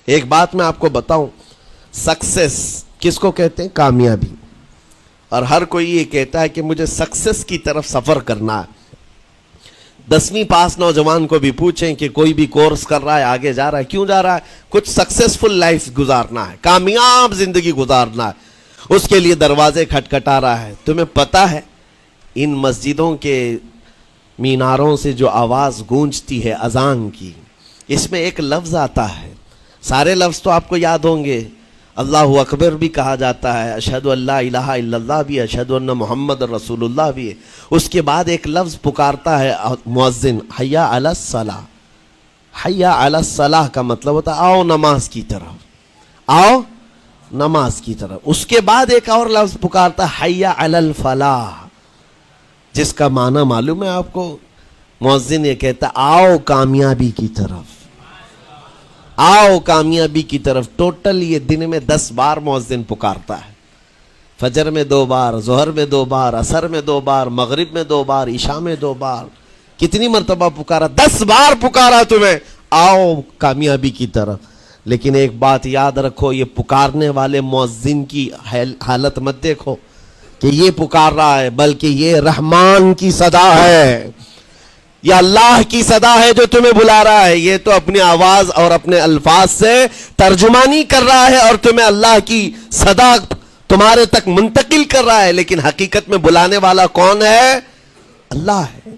ایک بات میں آپ کو بتاؤں، سکسیس کس کو کہتے ہیں؟ کامیابی. اور ہر کوئی یہ کہتا ہے کہ مجھے سکسیس کی طرف سفر کرنا ہے. 10ویں پاس نوجوان کو بھی پوچھیں کہ کوئی بھی کورس کر رہا ہے، آگے جا رہا ہے، کیوں جا رہا ہے؟ کچھ سکسیسفل لائف گزارنا ہے، کامیاب زندگی گزارنا ہے، اس کے لیے دروازے کھٹکھٹا رہا ہے. تمہیں پتہ ہے ان مسجدوں کے میناروں سے جو آواز گونجتی ہے اذان کی، اس میں ایک لفظ آتا ہے. سارے لفظ تو آپ کو یاد ہوں گے. اللہ اکبر بھی کہا جاتا ہے، اشہد ان لا الہ الا اللہ بھی، اشہد ان محمد رسول اللہ بھی ہے. اس کے بعد ایک لفظ پکارتا ہے مؤذن، حی علی الصلاۃ. حی علی الصلاۃ کا مطلب ہوتا ہے آؤ نماز کی طرف، آؤ نماز کی طرف. اس کے بعد ایک اور لفظ پکارتا ہے حی علی الفلاح، جس کا معنی معلوم ہے آپ کو؟ مؤذن یہ کہتا ہے آؤ کامیابی کی طرف، آؤ کامیابی کی طرف. ٹوٹل یہ دن میں 10 بار مؤذن پکارتا ہے. فجر میں 2 بار، ظہر میں 2 بار، عصر میں 2 بار، مغرب میں 2 بار، عشاء میں 2 بار. کتنی مرتبہ پکارا؟ 10 بار پکارا تمہیں، آؤ کامیابی کی طرف. لیکن ایک بات یاد رکھو، یہ پکارنے والے مؤذن کی حالت مت دیکھو کہ یہ پکار رہا ہے، بلکہ یہ رحمان کی صدا ہے، یہ اللہ کی صدا ہے جو تمہیں بلا رہا ہے. یہ تو اپنی آواز اور اپنے الفاظ سے ترجمانی کر رہا ہے اور تمہیں اللہ کی صدا تمہارے تک منتقل کر رہا ہے. لیکن حقیقت میں بلانے والا کون ہے؟ اللہ ہے.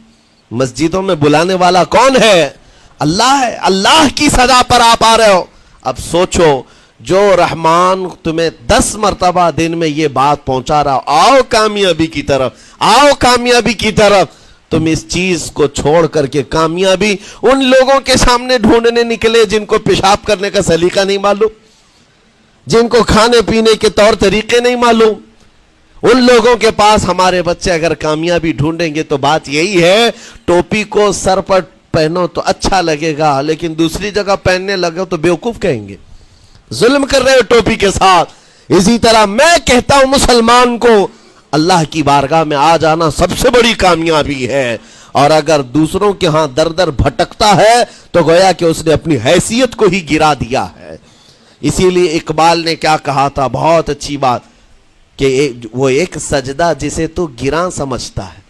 مسجدوں میں بلانے والا کون ہے؟ اللہ ہے. اللہ کی صدا پر آپ آ رہے ہو. اب سوچو، جو رحمان تمہیں 10 مرتبہ دن میں یہ بات پہنچا رہا، آؤ کامیابی کی طرف، آؤ کامیابی کی طرف، تم اس چیز کو چھوڑ کر کے کامیابی ان لوگوں کے سامنے ڈھونڈنے نکلے جن کو پیشاب کرنے کا سلیقہ نہیں معلوم، جن کو کھانے پینے کے طور طریقے نہیں معلوم. ان لوگوں کے پاس ہمارے بچے اگر کامیابی ڈھونڈیں گے تو بات یہی ہے، ٹوپی کو سر پر پہنو تو اچھا لگے گا، لیکن دوسری جگہ پہننے لگو تو بیوقوف کہیں گے، ظلم کر رہے ہو ٹوپی کے ساتھ. اسی طرح میں کہتا ہوں مسلمان کو اللہ کی بارگاہ میں آ جانا سب سے بڑی کامیابی ہے. اور اگر دوسروں کے ہاں در در بھٹکتا ہے تو گویا کہ اس نے اپنی حیثیت کو ہی گرا دیا ہے. اسی لیے اقبال نے کیا کہا تھا، بہت اچھی بات، کہ وہ ایک سجدہ جسے تو گراں سمجھتا ہے.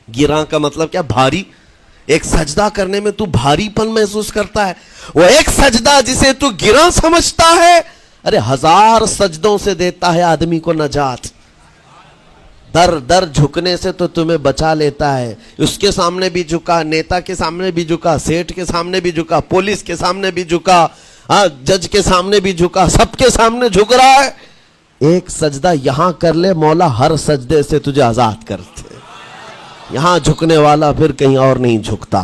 گراں کا مطلب کیا؟ بھاری. ایک سجدہ کرنے میں تو بھاری پن محسوس کرتا ہے. وہ ایک سجدہ جسے تو گراں سمجھتا ہے، ارے 1000 سجدوں سے دیتا ہے آدمی کو نجات. در در جھکنے سے تو تمہیں بچا لیتا ہے. اس کے سامنے بھی جھکا، نیتا کے سامنے بھی جھکا، سیٹ کے سامنے بھی جھکا، پولیس کے سامنے بھی جھکا، جج کے سامنے بھی جھکا، سب کے سامنے جھک رہا ہے. ایک سجدہ یہاں کر لے، مولا ہر سجدے سے تجھے آزاد کرتے. یہاں جھکنے والا پھر کہیں اور نہیں جھکتا.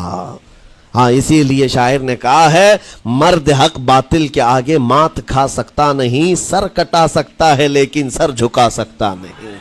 ہاں اسی لیے شاعر نے کہا ہے، مرد حق باطل کے آگے مات کھا سکتا نہیں، سر کٹا سکتا ہے لیکن سر جھکا سکتا نہیں.